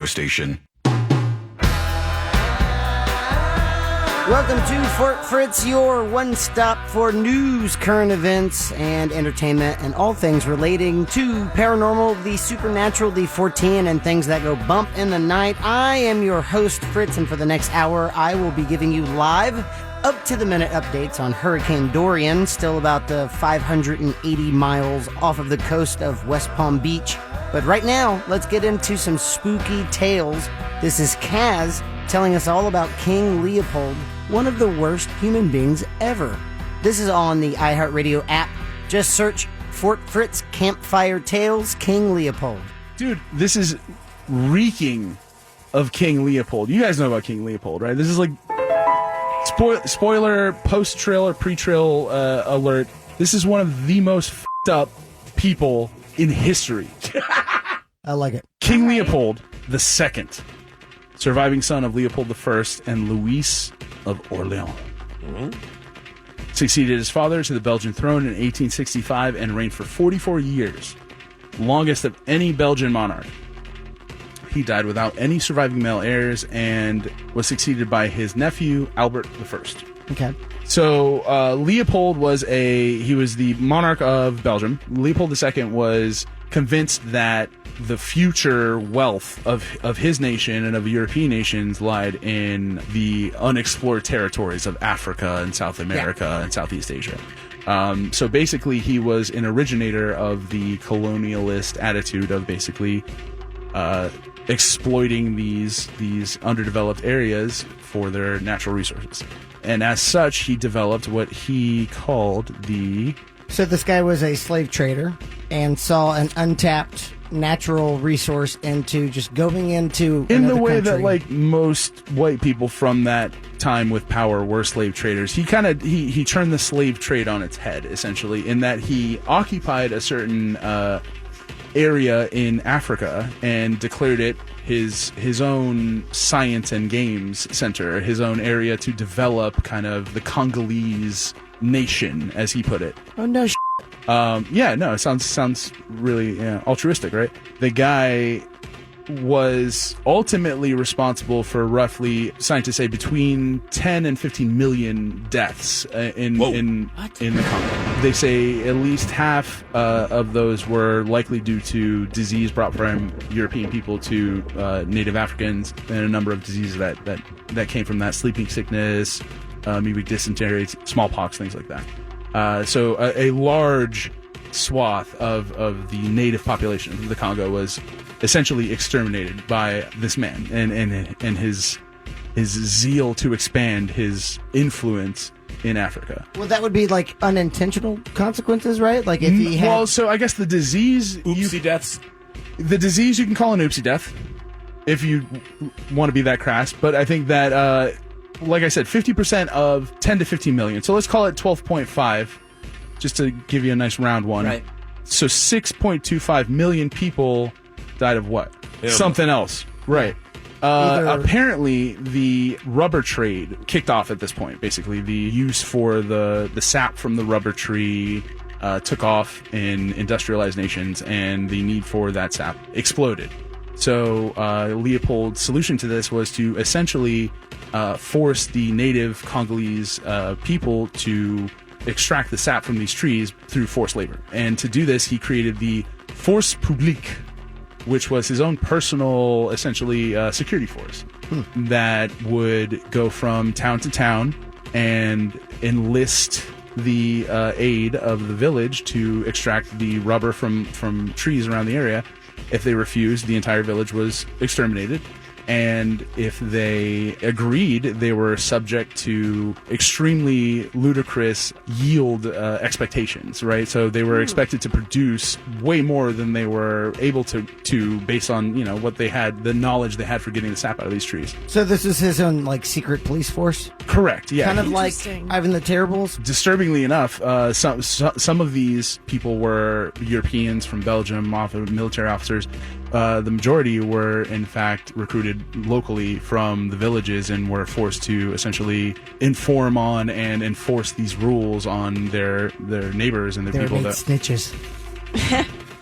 station. Welcome to Fort Fritz, your one-stop for news, current events, and entertainment, and all things relating to paranormal, the supernatural, the Fortean, and things that go bump in the night. I am your host, Fritz, and for the next hour, I will be giving you live, up-to-the-minute updates on Hurricane Dorian, still about 580 miles off of the coast of West Palm Beach. But right now, let's get into some spooky tales. This is Kaz telling us all about King Leopold, one of the worst human beings ever. This is on the iHeartRadio app. Just search Fort Fritz Campfire Tales King Leopold. Dude, this is reeking of King Leopold. You guys know about King Leopold, right? This is like spoiler, post-trailer, pre-trail alert. This is one of the most f***ed up people in history. I like it. King Leopold II, surviving son of Leopold I and Louis of Orleans. Succeeded his father to the Belgian throne in 1865 and reigned for 44 years, longest of any Belgian monarch. He died without any surviving male heirs and was succeeded by his nephew, Albert I. Okay. So Leopold was the monarch of Belgium. Leopold II was convinced that the future wealth of his nation and of European nations lied in the unexplored territories of Africa and South America and Southeast Asia. So basically, he was an originator of the colonialist attitude of basically exploiting these underdeveloped areas for their natural resources. And as such, he developed what he called the... So this guy was a slave trader and saw an untapped natural resource into just going into in the way country. that like most white people from that time with power were slave traders. He turned the slave trade on its head, essentially, in that he occupied a certain area in Africa and declared it his own science and games center, his own area to develop kind of the Congolese nation, as he put it. Oh no! It sounds really altruistic, right? The guy was ultimately responsible for roughly, scientists say, between 10 and 15 million deaths in the Congo. They say at least half of those were likely due to disease brought from European people to native Africans, and a number of diseases that came from that: sleeping sickness, maybe dysentery, smallpox, things like that. So a large swath of the native population of the Congo was essentially exterminated by this man and his zeal to expand his influence in Africa. Well, that would be like unintentional consequences, right? Like if he had... Well, so I guess the disease... Oopsie deaths. The disease you can call an oopsie death, if you want to be that crass. But I think that, like I said, 50% of 10 to 15 million. So let's call it 12.5, just to give you a nice round one. Right. So 6.25 million people died of what? Yeah. Something else. Right. Apparently, the rubber trade kicked off at this point. Basically, the use for the sap from the rubber tree took off in industrialized nations, and the need for that sap exploded. So Leopold's solution to this was to essentially force the native Congolese people to extract the sap from these trees through forced labor. And to do this, he created the Force Publique, which was his own personal, essentially, security force that would go from town to town and enlist the aid of the village to extract the rubber from trees around the area. If they refused, the entire village was exterminated. And if they agreed, they were subject to extremely ludicrous yield expectations, right? So they were expected to produce way more than they were able to based on, what they had, the knowledge they had for getting the sap out of these trees. So this is his own, secret police force? Correct, yeah. Kind of like Ivan the Terribles? Disturbingly enough, some of these people were Europeans from Belgium, military officers. The majority were, in fact, recruited locally from the villages and were forced to essentially inform on and enforce these rules on their neighbors and their people. Snitches.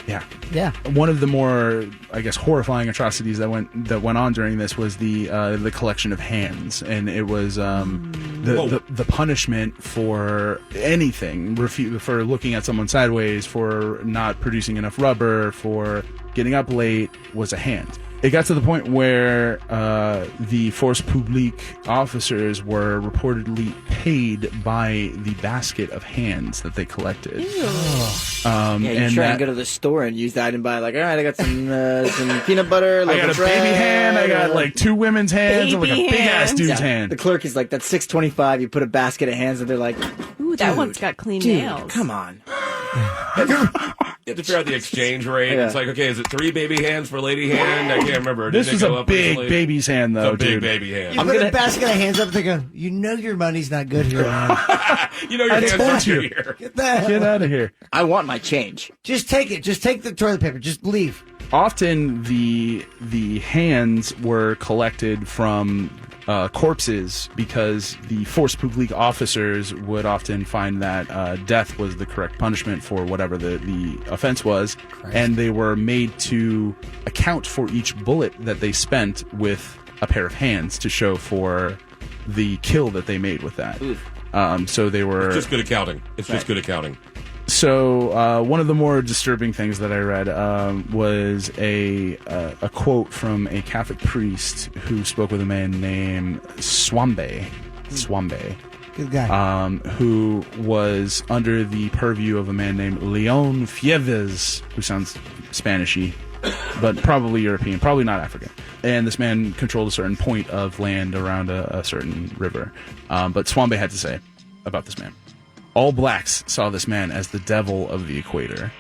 Yeah. One of the more, I guess, horrifying atrocities that went on during this was the collection of hands, and it was the punishment for anything, for looking at someone sideways, for not producing enough rubber, for getting up late, was a hand. It got to the point where the force publique officers were reportedly paid by the basket of hands that they collected. You try and go to the store and use that and buy, like, all right, I got some peanut butter, I got a baby hand, I got like 2 women's hands, and like a big-ass dude's hand. The clerk is like, that's $6.25, you put a basket of hands, and they're like, ooh, that one's got clean nails. Come on. You have to figure out the exchange rate. Yeah. It's like, okay, is it 3 baby hands for lady hand? I can't remember. This Did was it go a up big recently? baby's hand, though, It's a big dude. baby hand. You put a basket of hands up, they go, you know your money's not good here, man. You know your hands told are you. here. Get the hell Get out of here. I want my change. Just take it. Just take the toilet paper. Just leave. Often the hands were collected from corpses because the force publique officers would often find that death was the correct punishment for whatever the offense was, and they were made to account for each bullet that they spent with a pair of hands to show for the kill that they made with that. So they were It's just good accounting. It's just good accounting. So one of the more disturbing things that I read was a quote from a Catholic priest who spoke with a man named Swambe, Good guy. who was under the purview of a man named Leon Fieves, who sounds Spanishy, but probably European, probably not African. And this man controlled a certain point of land around a certain river. But Swambe had to say about this man. All blacks saw this man as the devil of the equator.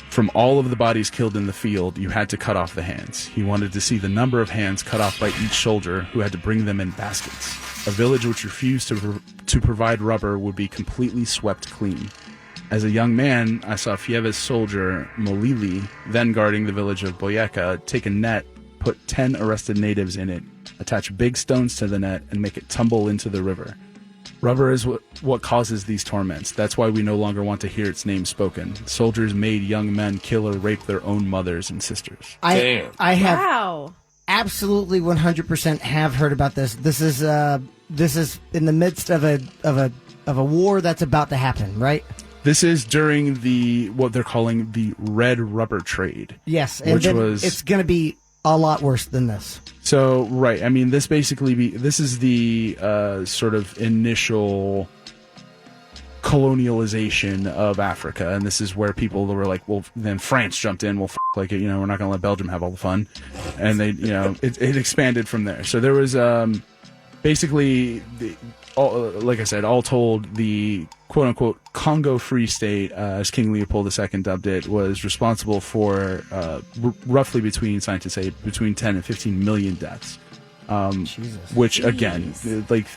From all of the bodies killed in the field, you had to cut off the hands. He wanted to see the number of hands cut off by each soldier, who had to bring them in baskets. A village which refused to provide rubber would be completely swept clean. As a young man, I saw Fieves' soldier, Molili, then guarding the village of Boyeca, take a net, put 10 arrested natives in it, attach big stones to the net, and make it tumble into the river. Rubber is what causes these torments. That's why we no longer want to hear its name spoken. Soldiers made young men kill or rape their own mothers and sisters. Damn. I have Wow. absolutely 100% have heard about this. This is in the midst of a war that's about to happen, right? This is during what they're calling the red rubber trade. Yes, and which then was it's going to be a lot worse than this. So, right. I mean, this is the sort of initial colonialization of Africa, and this is where people were like, well, then France jumped in, well, like, we're not going to let Belgium have all the fun, and they, it expanded from there. So there was basically, like I said, all told, the quote-unquote Congo Free State, as King Leopold II dubbed it, was responsible for roughly, scientists say, between 10 and 15 million deaths. Which, again, like,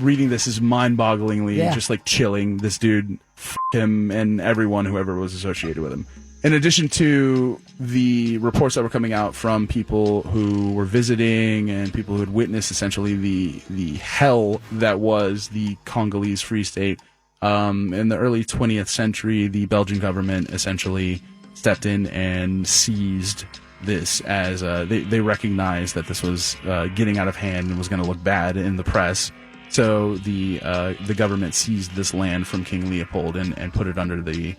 reading this is mind-bogglingly just, like, chilling. This dude, him, and whoever was associated with him. In addition to the reports that were coming out from people who were visiting and people who had witnessed essentially the hell that was the Congolese Free State, in the early 20th century, the Belgian government essentially stepped in and seized this as they recognized that this was getting out of hand and was going to look bad in the press. So the government seized this land from King Leopold and put it under the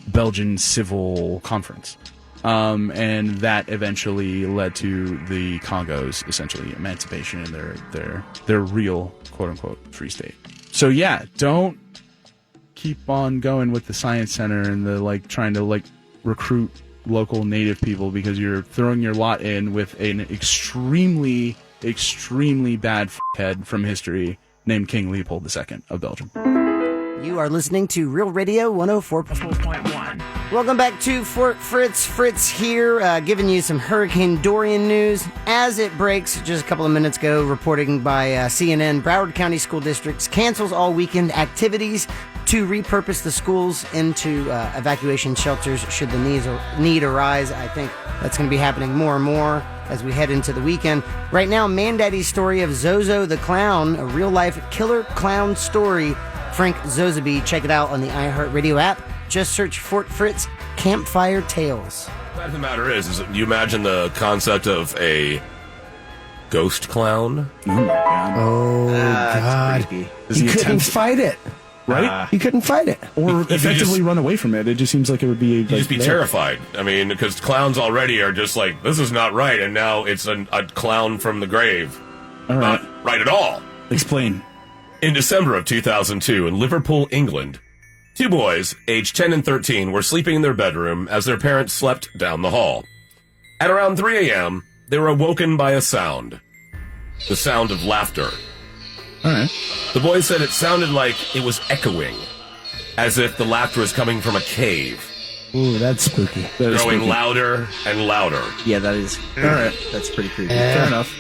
Belgian Civil Conference. And that eventually led to the Congo's essentially emancipation and their real quote-unquote free state. So yeah, don't keep on going with the Science Center and the trying to recruit local native people, because you're throwing your lot in with an extremely, extremely bad head from history named King Leopold II of Belgium. You are listening to Real Radio 104.1. Welcome back to Fort Fritz. Fritz here, giving you some Hurricane Dorian news as it breaks just a couple of minutes ago. Reporting by CNN, Broward County School Districts cancels all weekend activities to repurpose the schools into evacuation shelters should the need arise. I think that's going to be happening more and more as we head into the weekend. Right now, Mandaddy's story of Zozo the Clown, a real-life killer clown story. Frank Zozaby, check it out on the iHeartRadio app. Just search Fort Fritz Campfire Tales. The fact of the matter is you imagine the concept of a ghost clown? Oh, my God. Oh, God. You couldn't fight it. Right? You couldn't fight it. Or effectively run away from it. It just seems like it would be... You'd just be terrified. I mean, because clowns already are just like, this is not right, and now it's a clown from the grave. All right. Not right at all. Explain. In December of 2002, in Liverpool, England, two boys, aged 10 and 13, were sleeping in their bedroom as their parents slept down the hall. At around 3 a.m., they were awoken by a sound. The sound of laughter. All right. The boys said it sounded like it was echoing, as if the laughter was coming from a cave. Ooh, that's spooky. Growing louder and louder. Yeah, that is. All right. That's pretty creepy. Fair enough.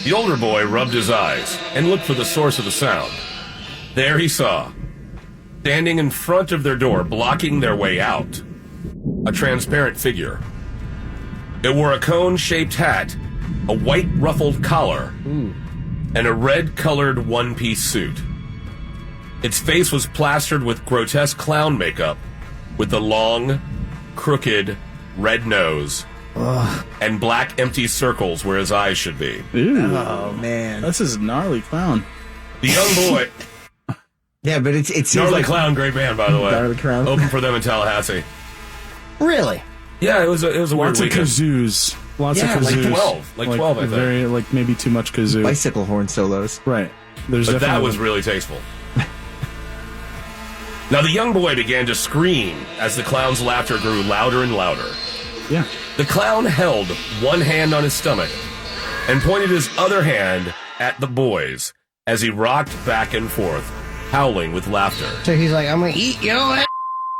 The older boy rubbed his eyes and looked for the source of the sound. There he saw, standing in front of their door, blocking their way out, a transparent figure. It wore a cone-shaped hat, a white ruffled collar, and a red-colored one-piece suit. Its face was plastered with grotesque clown makeup, with the long, crooked, red nose, and black empty circles where his eyes should be. Ooh. Oh, man. This is a gnarly clown. The young boy... Yeah, but it seems Gnarly like... Clown, great band, by the way. Gnarly Clown. Open for them in Tallahassee. Really? Yeah, it was a weird Lots of weekend. kazoos. Lots Yeah, of kazoos. like 12, I think. Very, like, maybe too much kazoo. Bicycle horn solos. Right. There's But that definitely... was really tasteful. Now, the young boy began to scream as the clown's laughter grew louder and louder. Yeah. The clown held one hand on his stomach and pointed his other hand at the boys as he rocked back and forth, howling with laughter. So he's like, I'm going to eat your ass.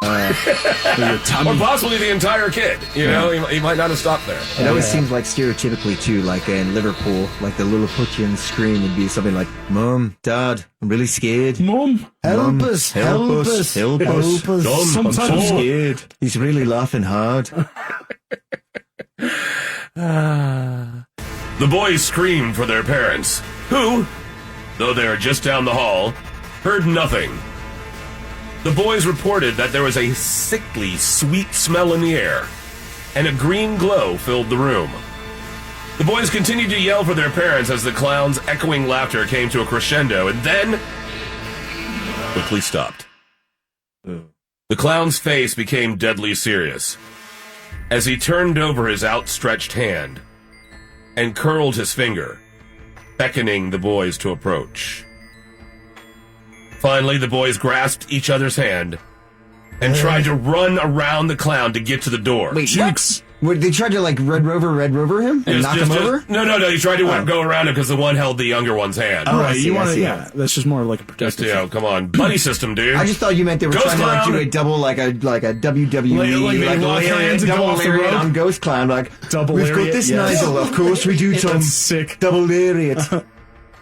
Or possibly the entire kid. You know, he might not have stopped there. It always seems like stereotypically, too, like in Liverpool, like the Lilliputian scream would be something like, Mom, Dad, I'm really scared. Mom. Help us, help us, help us. Dumb, Sometimes I'm so Scared. He's really laughing hard. The boys screamed for their parents, who, though they were just down the hall, heard nothing. The boys reported that there was a sickly, sweet smell in the air, and a green glow filled the room. The boys continued to yell for their parents as the clown's echoing laughter came to a crescendo, and then quickly stopped. The clown's face became deadly serious as he turned over his outstretched hand and curled his finger, beckoning the boys to approach. Finally, the boys grasped each other's hand and tried to run around the clown to get to the door. Wait, Jukes. what? They tried to, like, Red Rover him? And knock him over? No, he tried to go around him because the one held the younger one's hand. Oh, I right. see, You I want to, see. yeah. That's just more like a Just, protective. come on. Buddy system, dude. I just thought you meant they were Ghost trying to, like, Clown. do a double, like a WWE, Like they lock hands and double go off the lariat rope? on Ghost Clown, like, Double we've got lariat, this yes. Nigel, of course we do, Tom. That's sick. Double lariat.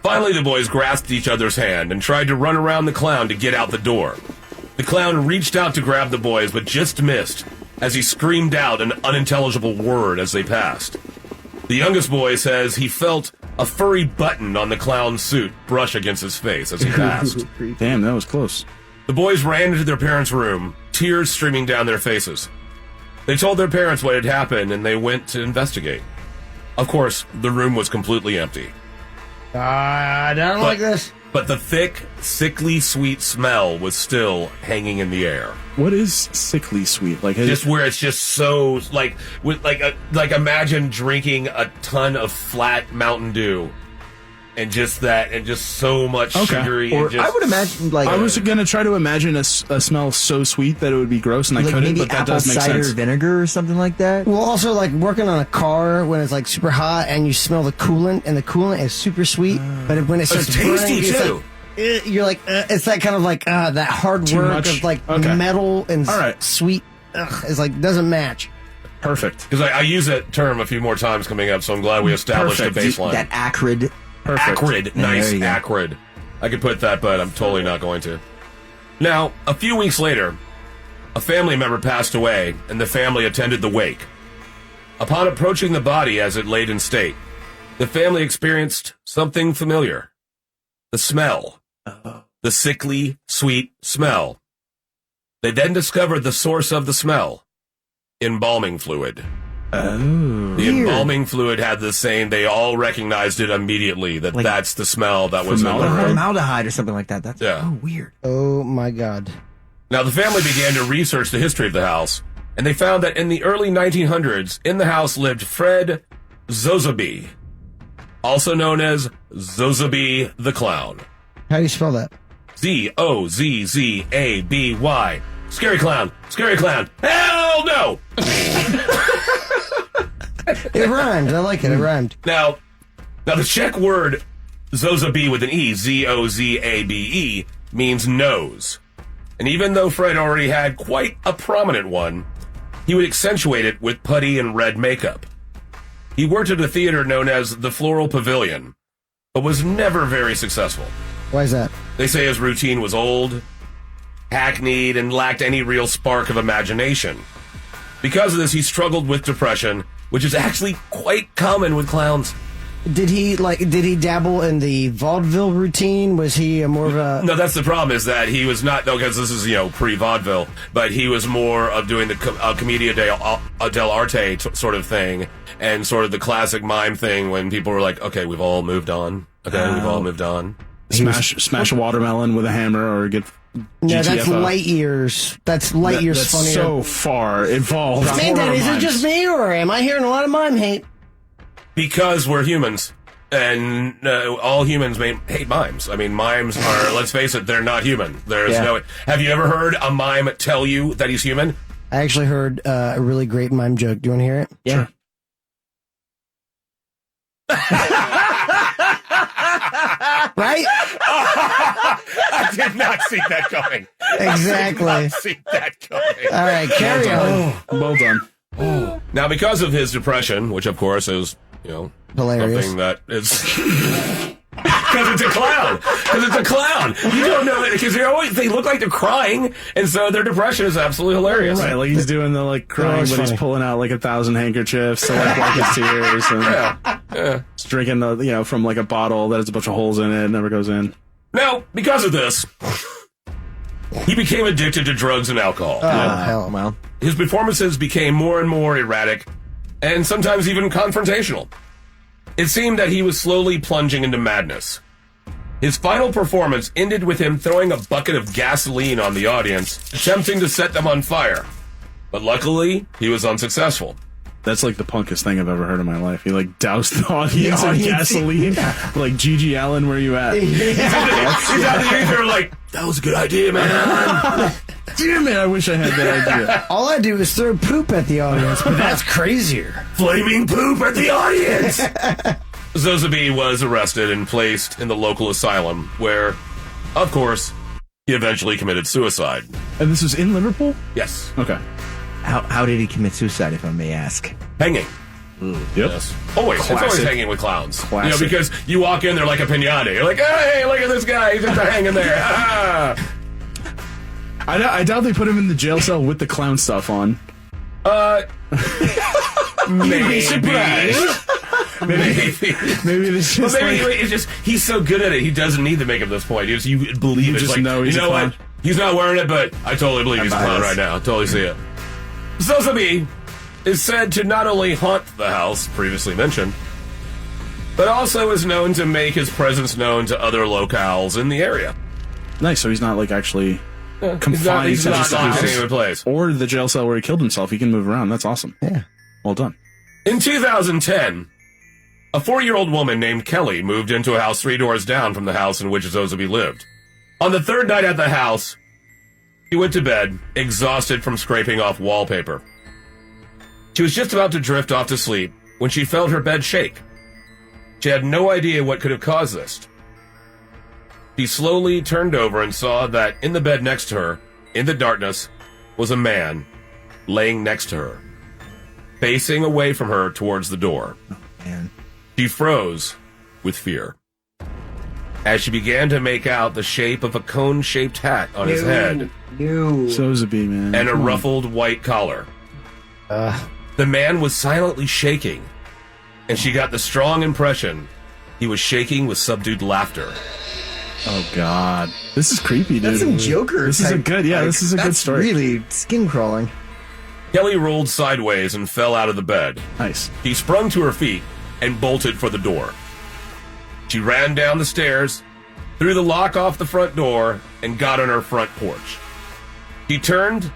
Finally, the boys grasped each other's hand and tried to run around the clown to get out the door. The clown reached out to grab the boys, but just missed as he screamed out an unintelligible word as they passed. The youngest boy says he felt a furry button on the clown's suit brush against his face as he passed. Damn, that was close. The boys ran into their parents' room, tears streaming down their faces. They told their parents what had happened, and they went to investigate. Of course, the room was completely empty. I don't like this. But the thick, sickly sweet smell was still hanging in the air. What is sickly sweet? Like, Just where it's just so like imagine drinking a ton of flat Mountain Dew, and just so much sugary. Or and just, I would imagine, like... I was gonna try to imagine a smell so sweet that it would be gross, and I like couldn't. maybe But that apple does make cider sense. vinegar or something like that. Well, also, like, working on a car when it's, like, super hot and you smell the coolant, and the coolant is super sweet, but when it starts It's tasty, burning, too. Like, you're like, it's that kind of, like, that hard Too work much? of, like, Okay. metal and All right. sweet. It's, like, doesn't match. Perfect. because I use that term a few more times coming up, so I'm glad we established Perfect. a baseline. That acrid... Perfect. Acrid, Yeah, nice, there you go. acrid. I could put that, but I'm totally not going to. Now, a few weeks later, a family member passed away, and the family attended the wake. Upon approaching the body as it laid in state, the family experienced something familiar. The smell. The sickly, sweet smell. They then discovered the source of the smell. Embalming fluid. Oh. The embalming fluid had the same, they all recognized it immediately, that's the smell that was in the room. Formaldehyde or something like that. That's weird. Oh my God. Now, the family began to research the history of the house, and they found that in the early 1900s, in the house lived Fred Zozaby, also known as Zozaby the Clown. How do you spell that? Zozzaby. Scary clown. Scary clown. Hell no! It rhymed. I like it. It rhymed. Now the Czech word Zozaby with an E, Zozabe, means nose. And even though Fred already had quite a prominent one, he would accentuate it with putty and red makeup. He worked at a theater known as the Floral Pavilion, but was never very successful. Why is that? They say his routine was old, hackneyed, and lacked any real spark of imagination. Because of this, he struggled with depression, which is actually quite common with clowns. Did he dabble in the vaudeville routine? Was he more of a... No, that's the problem, is that he was not, because this is, pre-vaudeville, but he was more of doing the Commedia dell'arte sort of thing, and sort of the classic mime thing when people were like, okay, we've all moved on. Okay, we've all moved on. Smash a watermelon with a hammer or get... No, that's light years. That's light years that's funnier. So far evolved. Granddad, is it just me, or am I hearing a lot of mime hate? Because we're humans, and all humans hate mimes. I mean, mimes are, let's face it, they're not human. There's no... Have you ever heard a mime tell you that he's human? I actually heard a really great mime joke. Do you want to hear it? Yeah. Right? I did not see that coming. Exactly. I did not see that coming. All right, carry on. Well done. Now, because of his depression, which of course is, Hilarious. something that is... Because it's a clown. Because it's a clown. You don't know it, because they look like they're crying, and so their depression is absolutely hilarious. Right, like he's doing the crying, but he's pulling out 1,000 handkerchiefs to wipe his tears, and he's drinking from a bottle that has a bunch of holes in it, never goes in. Now, because of this, he became addicted to drugs and alcohol. Oh, hell. Well, his performances became more and more erratic, and sometimes even confrontational. It seemed that he was slowly plunging into madness. His final performance ended with him throwing a bucket of gasoline on the audience, attempting to set them on fire. But luckily, he was unsuccessful. That's the punkest thing I've ever heard in my life. He doused the audience in gasoline. Like Gigi Allen, where you at? He's out the ether that was a good idea, man. Damn it, I wish I had that idea. All I do is throw poop at the audience, but that's crazier. Flaming poop at the audience! Zozaby was arrested and placed in the local asylum, where, of course, he eventually committed suicide. And this was in Liverpool? Yes. Okay. how did he commit suicide, if I may ask? Hanging. Yep. Yes. Always. It's always Classic. hanging with clowns. Classic. Because you walk in, they're like a piñata. You're like, hey, look at this guy. He's just hanging there. I doubt they put him in the jail cell with the clown stuff on. Maybe. Maybe this just it's just he's so good at it. He doesn't need the makeup at this point. You believe You it. just It's know he's a clown. what? He's not wearing it, but I totally believe he's a clown right now. I totally see it. Zozaby is said to not only haunt the house previously mentioned, but also is known to make his presence known to other locales in the area. Nice, so he's not actually confined He's to not just the locked in house any place. or the jail cell where he killed himself. He can move around. That's awesome. Yeah. Well done. In 2010, a 4-year-old woman named Kelly moved into a house 3 doors down from the house in which Zozaby lived. On the 3rd night at the house, she went to bed, exhausted from scraping off wallpaper. She was just about to drift off to sleep when she felt her bed shake. She had no idea what could have caused this. She slowly turned over and saw that in the bed next to her, in the darkness, was a man laying next to her, facing away from her towards the door. Man. She froze with fear as she began to make out the shape of a cone-shaped hat on his head Zozaby, man. and a Come on. ruffled white collar. The man was silently shaking, and she got the strong impression he was shaking with subdued laughter. Oh God, this is creepy, dude. That's some Joker. This is a type, good, this is a good that's story. Really skin crawling. Kelly rolled sideways and fell out of the bed. Nice. She sprung to her feet and bolted for the door. She ran down the stairs, threw the lock off the front door, and got on her front porch. She turned,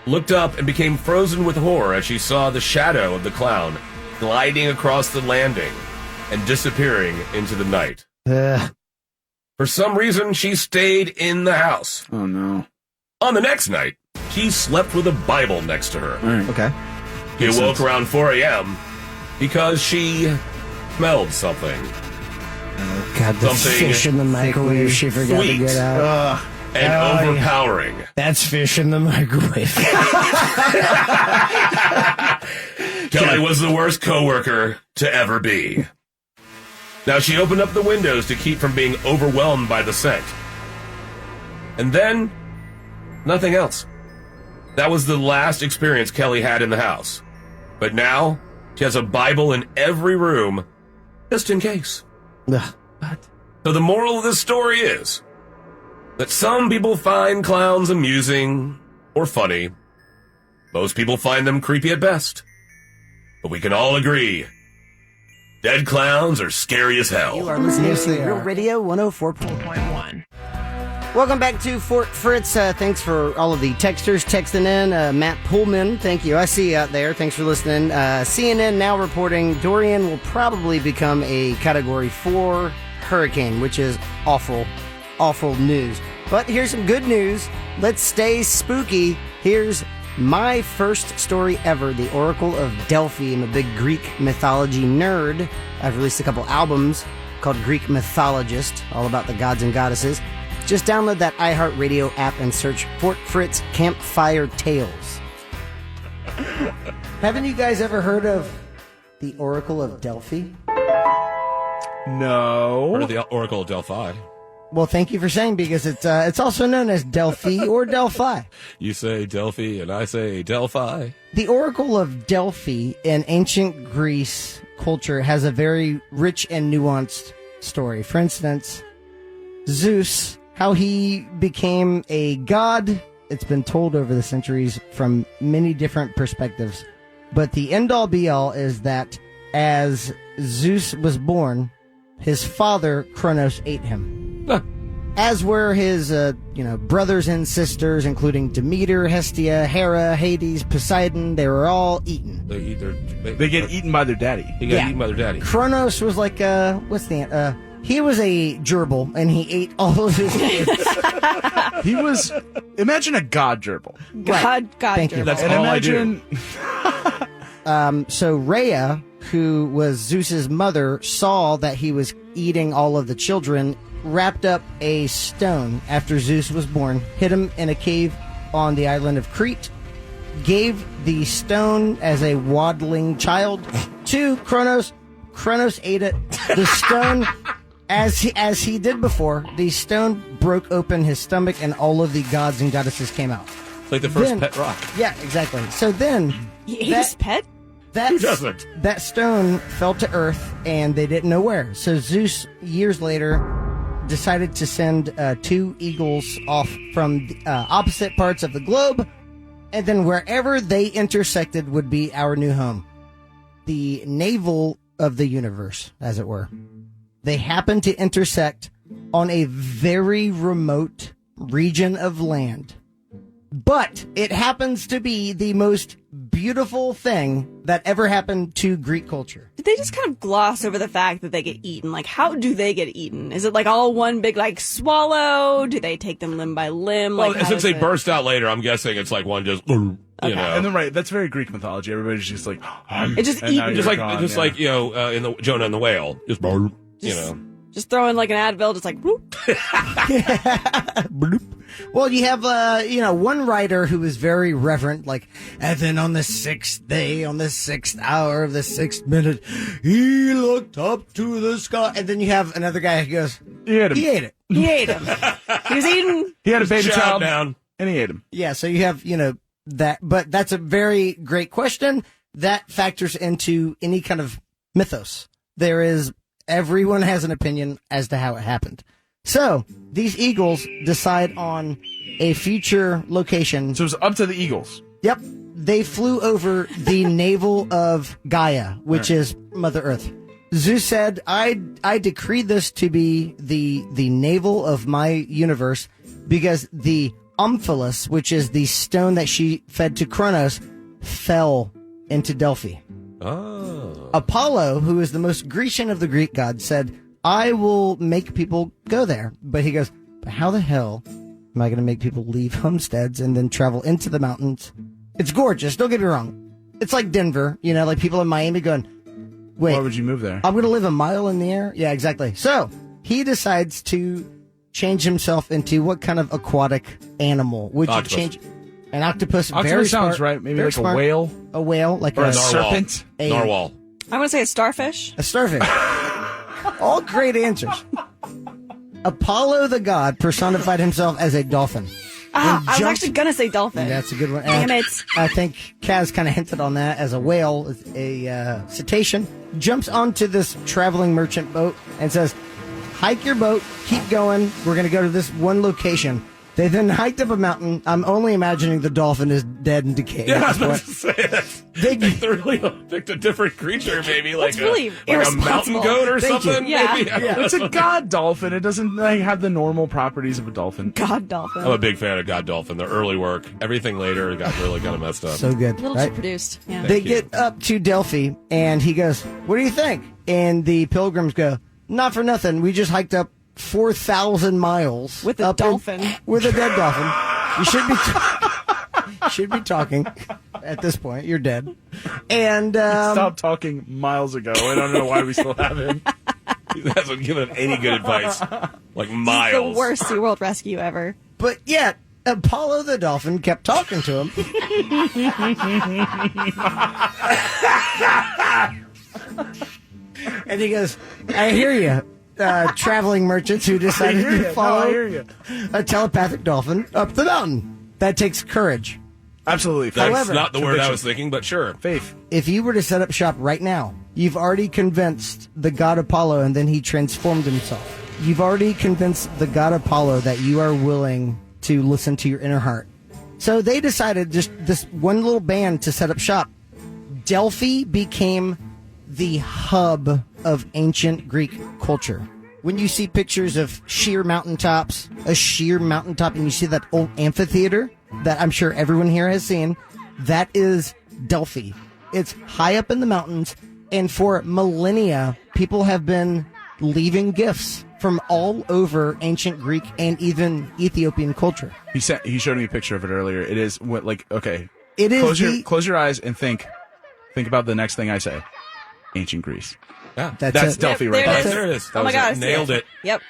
looked up, and became frozen with horror as she saw the shadow of the clown gliding across the landing and disappearing into the night. For some reason, she stayed in the house. Oh no. On the next night, she slept with a Bible next to her. All right. Okay. She awoke around 4 a.m. because she smelled something. God, the Something fish in the microwave she forgot sweet. to get out. And overpowering. That's fish in the microwave. Kelly was the worst coworker to ever be. Now she opened up the windows to keep from being overwhelmed by the scent. And then, nothing else. That was the last experience Kelly had in the house. But now, she has a Bible in every room, just in case. So the moral of this story is that some people find clowns amusing or funny. Most people find them creepy at best. But we can all agree, dead clowns are scary as hell. You are listening Yes, to they Real are. Radio 104.1. Welcome back to Fort Fritz. Thanks for all of the texters texting in. Matt Pullman, thank you. I see you out there. Thanks for listening. CNN now reporting Dorian will probably become a Category 4 hurricane, which is awful, awful news. But here's some good news. Let's stay spooky. Here's my first story ever, The Oracle of Delphi. I'm a big Greek mythology nerd. I've released a couple albums called Greek Mythologist, all about the gods and goddesses. Just download that iHeartRadio app and search Fort Fritz Campfire Tales. Haven't you guys ever heard of the Oracle of Delphi? No. Or the Oracle of Delphi. Well, thank you for saying, because it's also known as Delphi or Delphi. You say Delphi and I say Delphi. The Oracle of Delphi in ancient Greece culture has a very rich and nuanced story. For instance, Zeus, how he became a god, it's been told over the centuries from many different perspectives. But the end-all be-all is that as Zeus was born, his father, Kronos, ate him. As were his, brothers and sisters, including Demeter, Hestia, Hera, Hades, Poseidon. They were all eaten. They get eaten by their daddy. He got eaten by their daddy. Kronos was like, he was a gerbil, and he ate all of his kids. He was, imagine a god gerbil. God, Thank you. gerbil. That's And all imagine, I do. So Rhea, who was Zeus's mother, saw that he was eating all of the children, wrapped up a stone after Zeus was born, hid him in a cave on the island of Crete, gave the stone as a waddling child to Kronos. Kronos ate it. The stone, as he did before, the stone broke open his stomach and all of the gods and goddesses came out. It's like the first Then- pet rock. Yeah, exactly. So then He ate his pet? Who doesn't? that stone fell to earth and they didn't know where. So Zeus, years later, decided to send 2 eagles off from the, opposite parts of the globe, and then wherever they intersected would be our new home. The navel of the universe, as it were. They happen to intersect on a very remote region of land. But it happens to be the most beautiful thing that ever happened to Greek culture. Did they just kind of gloss over the fact that they get eaten? Like, how do they get eaten? Is it like all one big, like, swallow? Do they take them limb by limb? Well, Like, how since does they it- burst out later, I'm guessing it's like one just, you know. and then right, that's very Greek mythology. Everybody's just like, It's just and now eaten. Just you're like, gone, just yeah. like, in the Jonah and the Whale. Just, you know. Just throw in like an Advil, just like, whoop. Well, you have, one writer who is very reverent, like, and then on the 6th day, on the 6th hour of the 6th minute, he looked up to the sky. And then you have another guy who goes, He ate him. he ate it. He ate him. He was eaten. He had a baby Chow child, down. and he ate him. Yeah, so you have, that, but that's a very great question. That factors into any kind of mythos. Everyone has an opinion as to how it happened. So these eagles decide on a future location. So it was up to the Eagles. Yep. They flew over the navel of Gaia, which is Mother Earth. Zeus said, I decree this to be the navel of my universe because the Omphalos, which is the stone that she fed to Kronos, fell into Delphi. Oh. Apollo, who is the most Grecian of the Greek gods, said, I will make people go there. But he goes, but how the hell am I going to make people leave homesteads and then travel into the mountains? It's gorgeous. Don't get me wrong. It's like Denver, like people in Miami going, wait. Why would you move there? I'm going to live a mile in the air? Yeah, exactly. So he decides to change himself into what kind of aquatic animal would you change? An octopus. Octopus very sounds smart, right. Maybe very like smart. a whale. A whale, like Or a a serpent. Narwhal. I want to say a starfish. A starfish. All great answers. Apollo the god personified himself as a dolphin. I was jumped- actually going to say dolphin. That's a good one. Damn And it. I think Kaz kind of hinted on that as a whale, a cetacean, jumps onto this traveling merchant boat and says, hike your boat, keep going. We're going to go to this one location. They then hiked up a mountain. I'm only imagining the dolphin is dead and decayed. Yeah, I at was this about point. to say that. They really picked a different creature, maybe like, That's really like a mountain irresponsible. goat or Thank you. something. Yeah. Maybe. It's a god dolphin. It doesn't have the normal properties of a dolphin. God dolphin. I'm a big fan of God Dolphin. Their early work, everything later got really kind of messed up. So good. A little right? too produced. Yeah. They Thank you. get up to Delphi, and he goes, what do you think? And the pilgrims go, not for nothing. We just hiked up 4,000 miles. With a up in- dolphin. with a dead dolphin. You should be talking at this point. You're dead. And Stop talking miles ago. I don't know why we still have him. He hasn't given any good advice. Like The miles. worst SeaWorld rescue ever. but yeah, Apollo the dolphin kept talking to him. And he goes, I hear you. Traveling merchants who decided to follow a telepathic dolphin up the mountain. That takes courage. Absolutely. That's However- not the word I Conviction. was thinking, but sure. Faith. If you were to set up shop right now, you've already convinced the god Apollo, and then he transformed himself. You've already convinced the god Apollo that you are willing to listen to your inner heart. So they decided, just this one little band, to set up shop. Delphi became the hub of ancient Greek culture. When you see pictures of sheer mountaintops, and you see that old amphitheater that I'm sure everyone here has seen, that is Delphi. It's high up in the mountains, and for millennia, people have been leaving gifts from all over ancient Greek and even Ethiopian culture. He showed me a picture of it earlier. It is okay. It is Close your eyes and think about the next thing I say. Ancient Greece. Yeah. That's it. Delphi Yep, right there it there. is. There it is. That Oh my was God. I it. see Nailed it. Yep.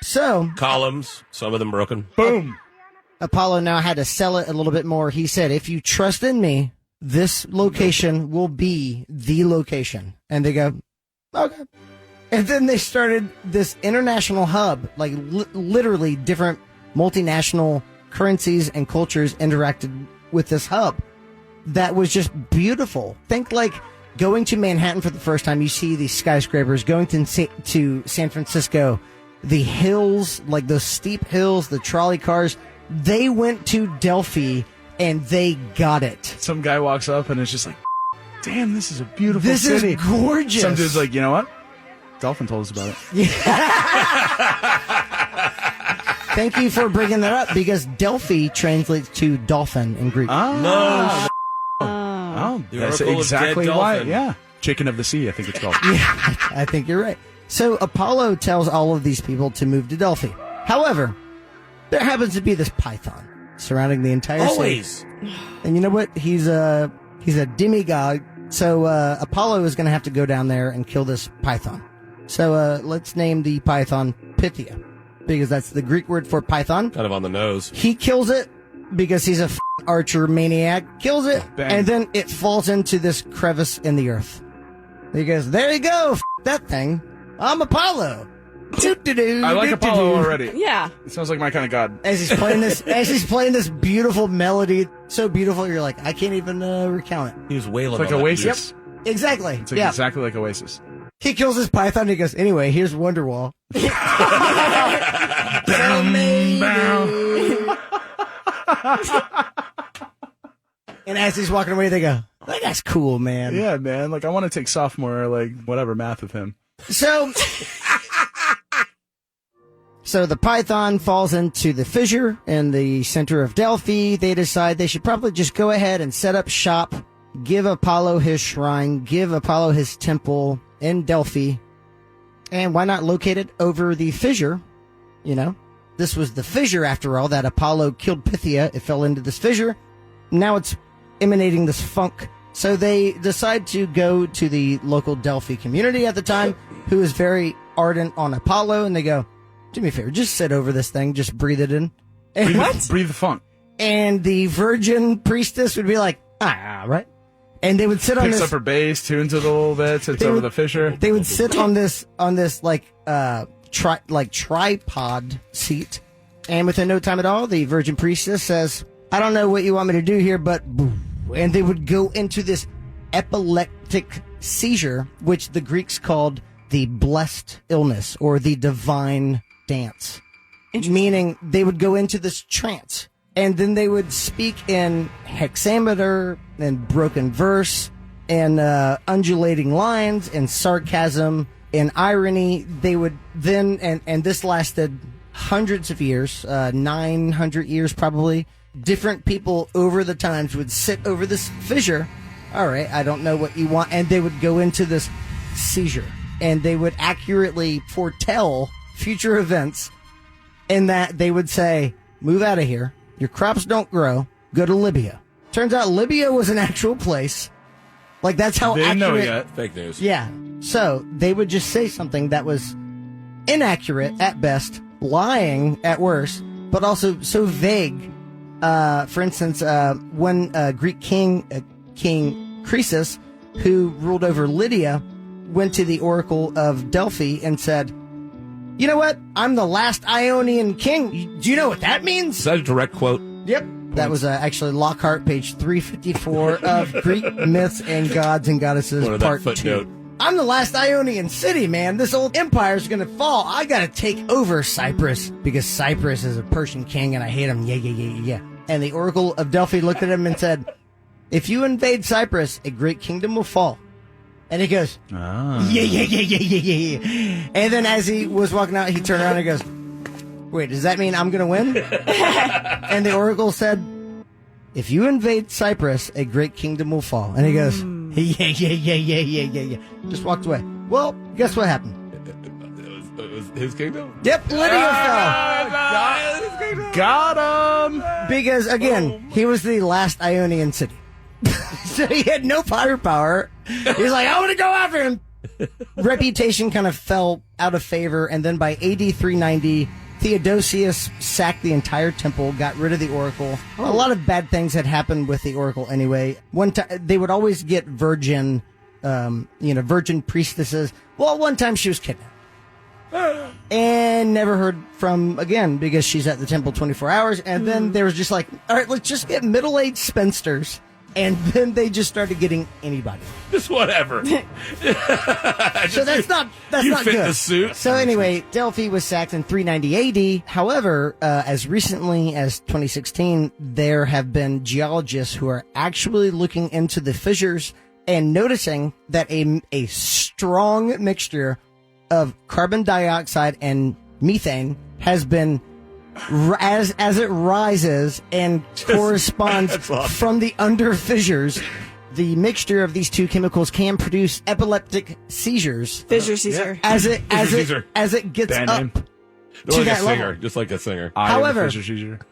So Columns, some of them broken. Boom. Apollo now had to sell it a little bit more. He said, if you trust in me, this location will be the location. And they go, okay. And then they started this international hub, like literally different multinational currencies and cultures interacted with this hub. That was just beautiful. Think like going to Manhattan for the first time, you see these skyscrapers. Going to San Francisco, the hills, like those steep hills, the trolley cars. They went to Delphi and they got it. Some guy walks up and it's just like, damn, this is a beautiful This city. is gorgeous. Some dude's like, you know what? Dolphin told us about it. Thank you for bringing that up because Delphi translates to dolphin in Greek. No. Oh, The that's Oracle of exactly Dead why. Dolphin. Yeah. Chicken of the Sea, I think it's called. Yeah, I think you're right. So Apollo tells all of these people to move to Delphi. However, there happens to be this python surrounding the entire Always. city. And you know what? He's a demigod. So Apollo is going to have to go down there and kill this python. So let's name the python Pythia, because that's the Greek word for python. Kind of on the nose. He kills it because he's a archer maniac. Kills it, Bang. and then it falls into this crevice in the earth. He goes, there you go, that thing. I'm Apollo. I like Apollo already. Yeah. It sounds like my kind of god. As he's playing this beautiful melody, so beautiful, you're like, I can't even recount it. He was wailing It's like on that Oasis. dude. Exactly. It's like Yeah. exactly like Oasis. He kills his python. He goes, anyway, here's Wonderwall. So maybe. And as he's walking away, they go, that guy's cool, man. Yeah, man. Like, I want to take sophomore, like, whatever, math with him. So the python falls into the fissure in the center of Delphi. They decide they should probably just go ahead and set up shop, give Apollo his shrine, give Apollo his temple in Delphi. And why not locate it over the fissure? You know, this was the fissure, after all, that Apollo killed Pythia. It fell into this fissure. Now it's emanating this funk. So they decide to go to the local Delphi community at the time, who is very ardent on Apollo, and they go, do me a favor, just sit over this thing, just breathe it in. And, Breathe the funk. And the virgin priestess would be like, right? And they would sit on Picks this. up her bass, tunes it a little bit, sits over the fissure. They would sit on this tripod seat, and within no time at all, the virgin priestess says, I don't know what you want me to do here, but boo. And they would go into this epileptic seizure, which the Greeks called the blessed illness or the divine dance. Meaning they would go into this trance, and then they would speak in hexameter and broken verse and undulating lines and sarcasm and irony. They would then, and this lasted hundreds of years, 900 years probably. Different people over the times would sit over this fissure. All right, I don't know what you want. And they would go into this seizure, and they would accurately foretell future events, in that they would say, move out of here. Your crops don't grow. Go to Libya. Turns out Libya was an actual place. Like, that's how Didn't know accurate. yet. Fake news. Yeah. So they would just say something that was inaccurate at best, lying at worst, but also so vague. For instance, when Greek King Croesus, who ruled over Lydia, went to the Oracle of Delphi and said, you know what? I'm the last Ionian king. Do you know what that means? Is that a direct quote? Yep. That was actually Lockhart, page 354 of Greek Myths and Gods and Goddesses, What, that part footnote? 2. I'm the last Ionian city, man. This old empire's gonna fall. I gotta take over Cyprus, because Cyprus is a Persian king and I hate him. Yeah. And the Oracle of Delphi looked at him and said, if you invade Cyprus, a great kingdom will fall. And he goes, yeah. And then as he was walking out, he turned around and goes, wait, does that mean I'm going to win? And the Oracle said, if you invade Cyprus, a great kingdom will fall. And he goes, yeah. Just walked away. Well, guess what happened? It was his kingdom? Yep, Lydia fell. Got him! Because, again, he was the last Ionian city. So he had no firepower. He's like, I want to go after him. Reputation kind of fell out of favor, and then by AD 390, Theodosius sacked the entire temple, got rid of the oracle. A lot of bad things had happened with the oracle anyway. One time, they would always get virgin priestesses. Well, one time she was kidnapped. And never heard from again, because she's at the temple 24 hours. And then there was just like, all right, let's just get middle-aged spinsters. And then they just started getting anybody. Just whatever. So that's not fit good. the suit. So anyway, Delphi was sacked in 390 AD. However, as recently as 2016, there have been geologists who are actually looking into the fissures and noticing that a strong mixture of carbon dioxide and methane has been, as it rises and corresponds from the under fissures, the mixture of these two chemicals can produce epileptic seizures. Fissure Caesar. As it gets Band up name. to Like that a singer, level. just like a singer.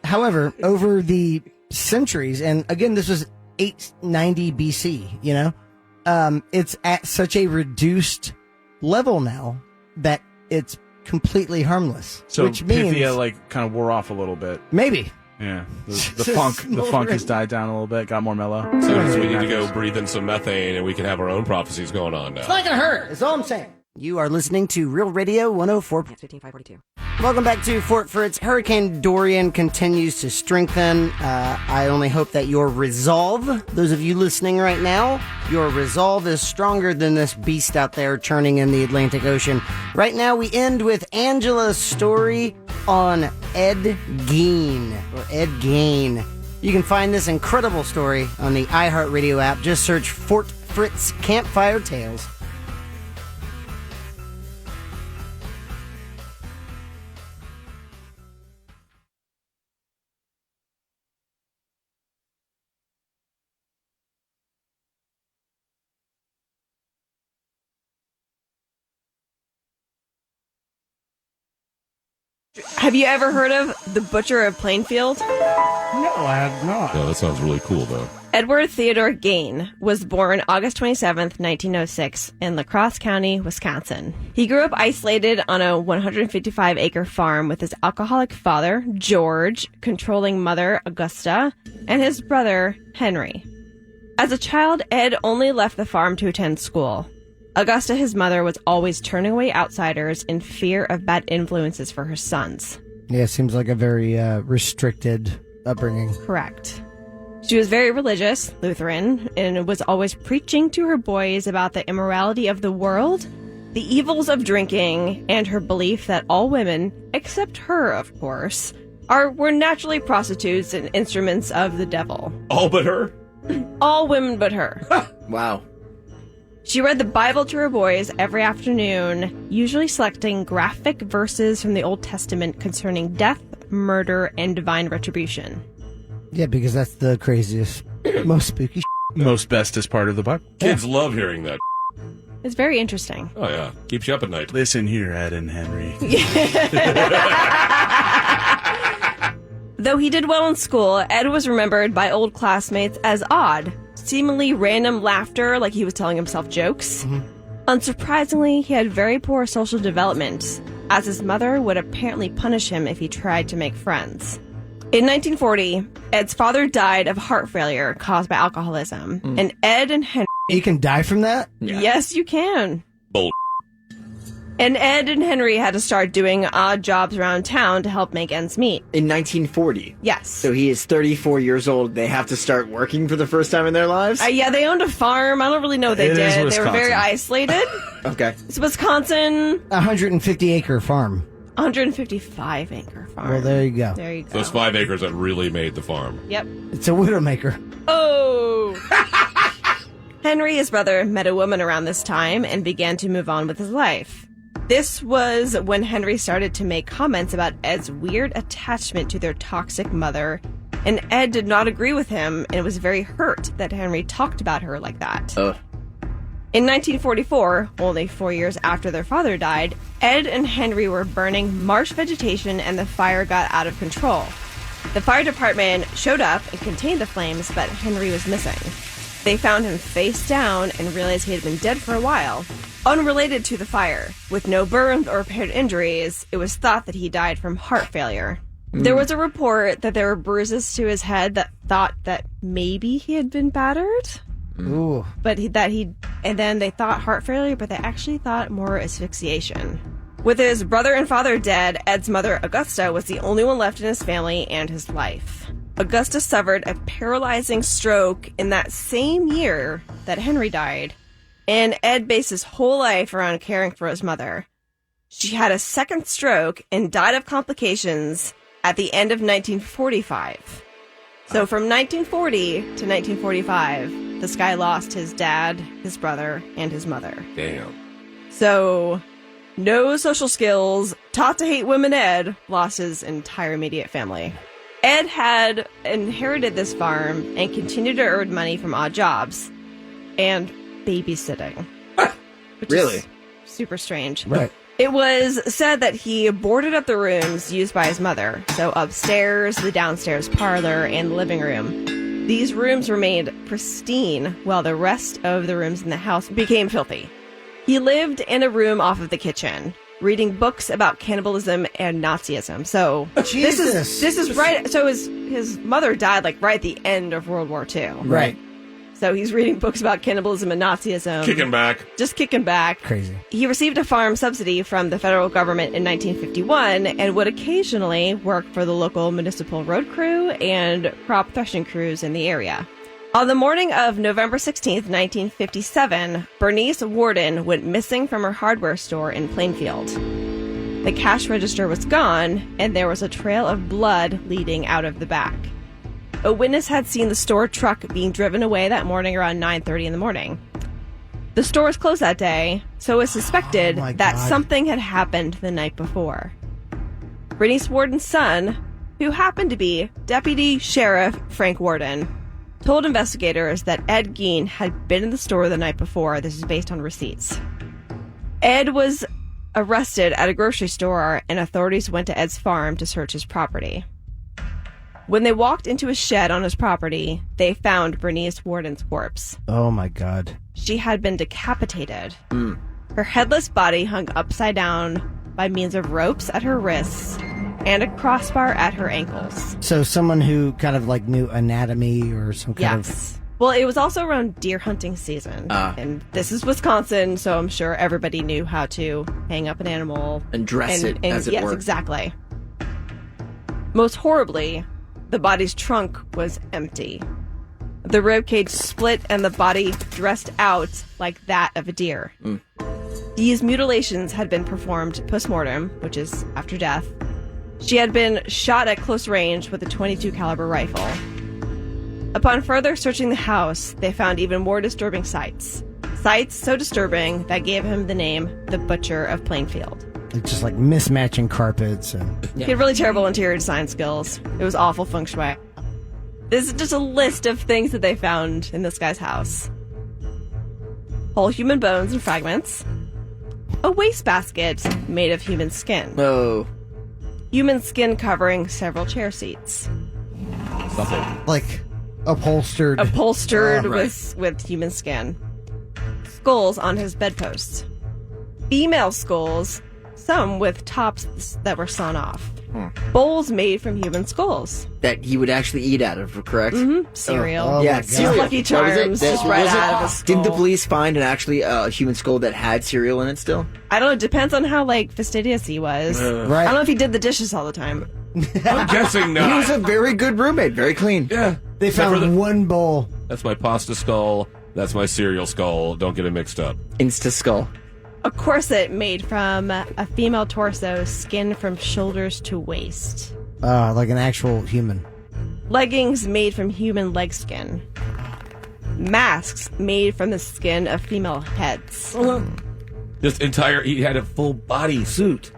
However, over the centuries, and again, this was 890 BC, it's at such a reduced level now that it's completely harmless. So which means Pythia kind of wore off a little bit. maybe. Yeah, the funk has died down a little bit, got more mellow. So we need to go breathe in some methane, and we can have our own prophecies going on now. It's not gonna hurt. That's all I'm saying. You are listening to Real Radio 104. 15542. Welcome back to Fort Fritz. Hurricane Dorian continues to strengthen. I only hope that your resolve, those of you listening right now, your resolve is stronger than this beast out there churning in the Atlantic Ocean. Right now, we end with Angela's story on Ed Gein, or Ed Gain. You can find this incredible story on the iHeartRadio app. Just search Fort Fritz Campfire Tales. Have you ever heard of the Butcher of Plainfield? No, I have not. Yeah, that sounds really cool, though. Edward Theodore Gain was born August 27th, 1906, in La Crosse County, Wisconsin. He grew up isolated on a 155-acre farm with his alcoholic father, George, controlling mother, Augusta, and his brother, Henry. As a child, Ed only left the farm to attend school. Augusta, his mother, was always turning away outsiders in fear of bad influences for her sons. Yeah, seems like a very restricted upbringing. Correct. She was very religious, Lutheran, and was always preaching to her boys about the immorality of the world, the evils of drinking, and her belief that all women, except her, of course, were naturally prostitutes and instruments of the devil. All but her? All women but her. Wow. She read the Bible to her boys every afternoon, usually selecting graphic verses from the Old Testament concerning death, murder, and divine retribution. Yeah, because that's the craziest, most spooky Most bestest part of the Bible. Kids love hearing that. It's very interesting. Oh, yeah. Keeps you up at night. Listen here, Ed and Henry. Though he did well in school, Ed was remembered by old classmates as odd, seemingly random laughter like he was telling himself jokes. Unsurprisingly, he had very poor social development, as his mother would apparently punish him if he tried to make friends. In 1940, Ed's father died of heart failure caused by alcoholism, and Ed and Henry... You can die from that? Yes, you can. Bull. And Ed and Henry had to start doing odd jobs around town to help make ends meet. In 1940. Yes. So he is 34 years old. They have to start working for the first time in their lives? Yeah, they owned a farm. I don't really know what they It is did. They were very Wisconsin. isolated. Okay. It's Wisconsin, 150-acre farm. 155-acre farm. Well, there you go. There you go. Those 5 acres that really made the farm. Yep. It's a widowmaker. Oh! Henry, his brother, met a woman around this time and began to move on with his life. This was when Henry started to make comments about Ed's weird attachment to their toxic mother, and Ed did not agree with him and was very hurt that Henry talked about her like that. In 1944, only 4 years after their father died, Ed and Henry were burning marsh vegetation and the fire got out of control. The fire department showed up and contained the flames, but Henry was missing. They found him face down and realized he had been dead for a while. Unrelated to the fire, with no burns or apparent injuries, it was thought that he died from heart failure. There was a report that there were bruises to his head that thought that maybe he had been battered. Ooh. And then they thought heart failure, but they actually thought more asphyxiation. With his brother and father dead, Ed's mother, Augusta, was the only one left in his family and his life. Augusta suffered a paralyzing stroke in that same year that Henry died, and Ed based his whole life around caring for his mother. She had a second stroke and died of complications at the end of 1945. So from 1940 to 1945, this guy lost his dad, his brother, and his mother. Damn. So, no social skills, taught to hate women Ed, lost his entire immediate family. Ed had inherited this farm and continued to earn money from odd jobs and babysitting. Which Really? is super strange. Right. It was said that he boarded up the rooms used by his mother. So upstairs, the downstairs parlor, and the living room. These rooms remained pristine while the rest of the rooms in the house became filthy. He lived in a room off of the kitchen, reading books about cannibalism and Nazism. So Jesus. this is right. So his mother died like right at the end of World War II. Right. So he's reading books about cannibalism and Nazism. Kicking back. Just kicking back. Crazy. He received a farm subsidy from the federal government in 1951 and would occasionally work for the local municipal road crew and crop threshing crews in the area. On the morning of November 16th, 1957, Bernice Warden went missing from her hardware store in Plainfield. The cash register was gone, and there was a trail of blood leading out of the back. A witness had seen the store truck being driven away that morning around 9:30 in the morning. The store was closed that day, so it was suspected that something had happened the night before. Bernice Worden's son, who happened to be Deputy Sheriff Frank Worden, told investigators that Ed Gein had been in the store the night before. This is based on receipts. Ed was arrested at a grocery store, and authorities went to Ed's farm to search his property. When they walked into a shed on his property, they found Bernice Worden's corpse. Oh my God. She had been decapitated. Her headless body hung upside down by means of ropes at her wrists and a crossbar at her ankles. So someone who kind of like knew anatomy or some kind of... Well, it was also around deer hunting season. And this is Wisconsin, so I'm sure everybody knew how to hang up an animal. And dress it, as it were. Yes, exactly. Most horribly, the body's trunk was empty. The ribcage split and the body dressed out like that of a deer. These mutilations had been performed post-mortem, which is after death. She had been shot at close range with a .22 caliber rifle. Upon further searching the house, they found even more disturbing sights. Sights so disturbing that gave him the name the Butcher of Plainfield. Just like mismatching carpets. And He had really terrible interior design skills. It was awful feng shui. This is just a list of things that they found in this guy's house. Whole human bones and fragments. A wastebasket made of human skin. Oh. Human skin covering several chair seats. like upholstered. with human skin. Skulls on his bedposts. Female skulls, some with tops that were sawn off. Bowls made from human skulls. That he would actually eat out of, correct? Cereal. Oh Yeah, my God. cereal. Lucky Charms just right out of his skull. Did the police find a human skull that had cereal in it still? I don't know. It depends on how, fastidious he was. Right. I don't know if he did the dishes all the time. I'm guessing He not. was a very good roommate, very clean. Yeah. They Except for found one bowl. That's my pasta skull. That's my cereal skull. Don't get it mixed up. Insta skull. A corset made from a female torso, skin from shoulders to waist. Like an actual human. Leggings made from human leg skin. Masks made from the skin of female heads. He had a full body suit.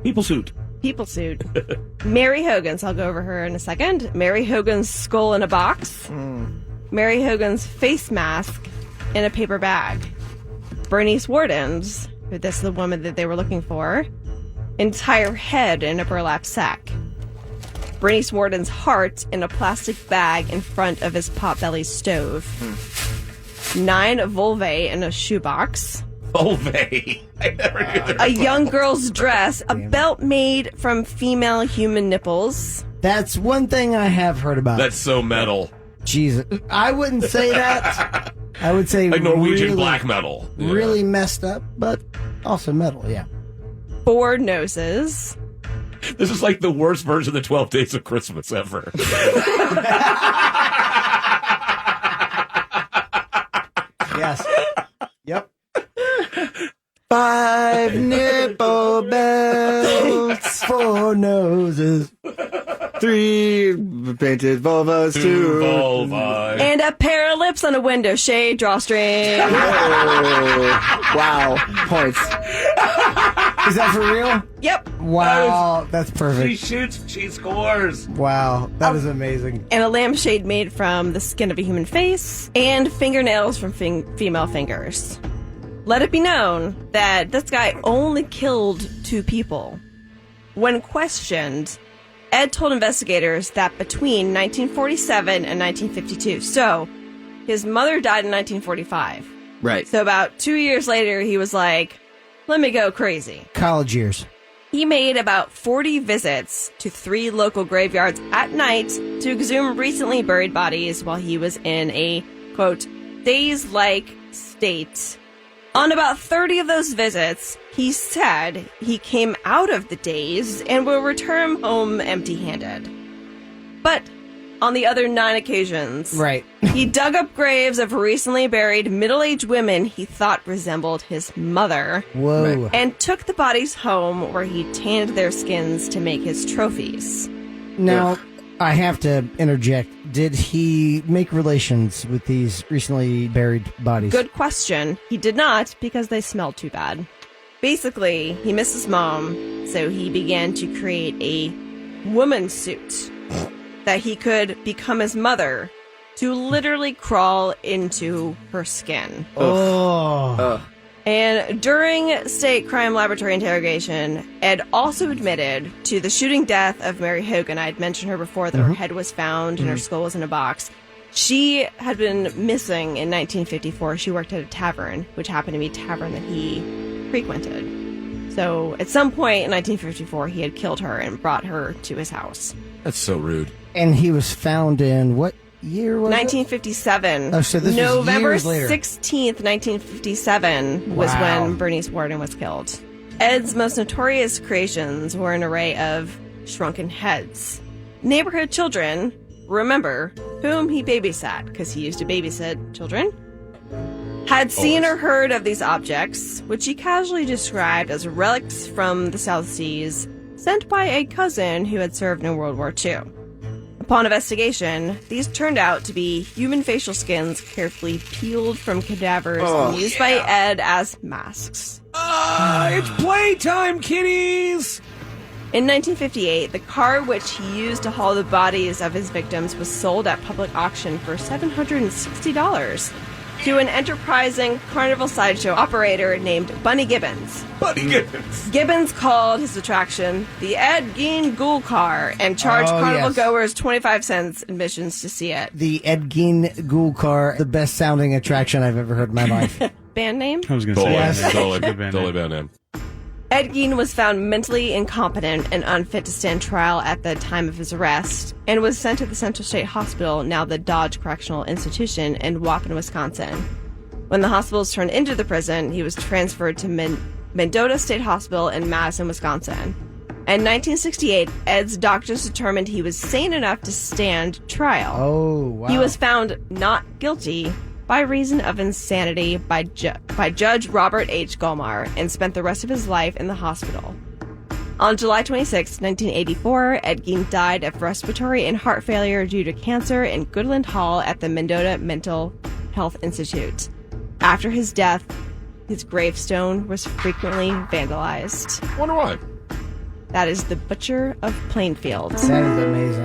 People suit. People suit. Mary Hogan's, I'll go over her in a second. Mary Hogan's skull in a box. Mary Hogan's face mask in a paper bag. Bernice Worden's, this is the woman that they were looking for, entire head in a burlap sack. Bernice Worden's heart in a plastic bag in front of his potbelly stove. 9 vulvae in a shoebox. Vulvae. I never knew there A young girl's dress, a belt made from female human nipples. That's one thing I have heard about. That's so metal. Jesus. I wouldn't say that. I would say Like Norwegian really, black metal. Yeah. Really messed up, but also metal, yeah. 4 noses. This is like the worst version of the 12 Days of Christmas ever. Yes. Yep. 5 nipple belts. 4 noses. 3 painted vulvas. 2 2 vulvae. And a pair of lips on a window shade drawstring. Wow. Points. Is that for real? Yep. Wow. That's She perfect. shoots, she scores. Wow. That is amazing. And a lampshade made from the skin of a human face. And fingernails from female fingers. Let it be known that this guy only killed 2 people. When questioned, Ed told investigators that between 1947 and 1952, so his mother died in 1945. Right. So about 2 years later, he was like, let me go crazy. College years. He made about 40 visits to 3 local graveyards at night to exhume recently buried bodies while he was in a, quote, daze-like state. On about 30 of those visits, he said he came out of the daze and will return home empty-handed. But on the other 9 occasions. Right. He dug up graves of recently buried middle-aged women he thought resembled his mother. Whoa. And took the bodies home where he tanned their skins to make his trophies. Now, I have to interject. Did he make relations with these recently buried bodies? Good question. He did not, because they smelled too bad. Basically, he missed his mom, so he began to create a woman suit that he could become his mother to literally crawl into her skin. Oh. And during state crime laboratory interrogation, Ed also admitted to the shooting death of Mary Hogan. I had mentioned her before, that her head was found and her skull was in a box. She had been missing in 1954. She worked at a tavern, which happened to be a tavern that he frequented. So at some point in 1954, he had killed her and brought her to his house. That's so rude. And he was found in what year was 1957. Oh, so this was November years later. 16th, 1957 was Wow. when Bernice Worden was killed. Ed's most notorious creations were an array of shrunken heads. Neighborhood children, remember, whom he babysat, because he used to babysit children, had seen or heard of these objects, which he casually described as relics from the South Seas sent by a cousin who had served in World War II. Upon investigation, these turned out to be human facial skins carefully peeled from cadavers and used by Ed as masks. It's playtime, kiddies! In 1958, the car which he used to haul the bodies of his victims was sold at public auction for $760 to an enterprising carnival sideshow operator named Bunny Gibbons. Bunny Gibbons! Gibbons called his attraction the Ed Gein Ghoul Car and charged carnival goers 25 cents admissions to see it. The Ed Gein Ghoul Car, the best sounding attraction I've ever heard in my life. Band name? I was going to say Yes. that. Totally, Good band totally name. bad name. Ed Gein was found mentally incompetent and unfit to stand trial at the time of his arrest and was sent to the Central State Hospital, now the Dodge Correctional Institution, in Waupun, Wisconsin. When the hospital was turned into the prison, he was transferred to Mendota State Hospital in Madison, Wisconsin. In 1968, Ed's doctors determined he was sane enough to stand trial. Oh, wow. He was found not guilty by reason of insanity by Judge Robert H. Gulmar and spent the rest of his life in the hospital. On July 26, 1984, Ed Gein died of respiratory and heart failure due to cancer in Goodland Hall at the Mendota Mental Health Institute. After his death, his gravestone was frequently vandalized. Wonder why. That is the Butcher of Plainfield. That is amazing.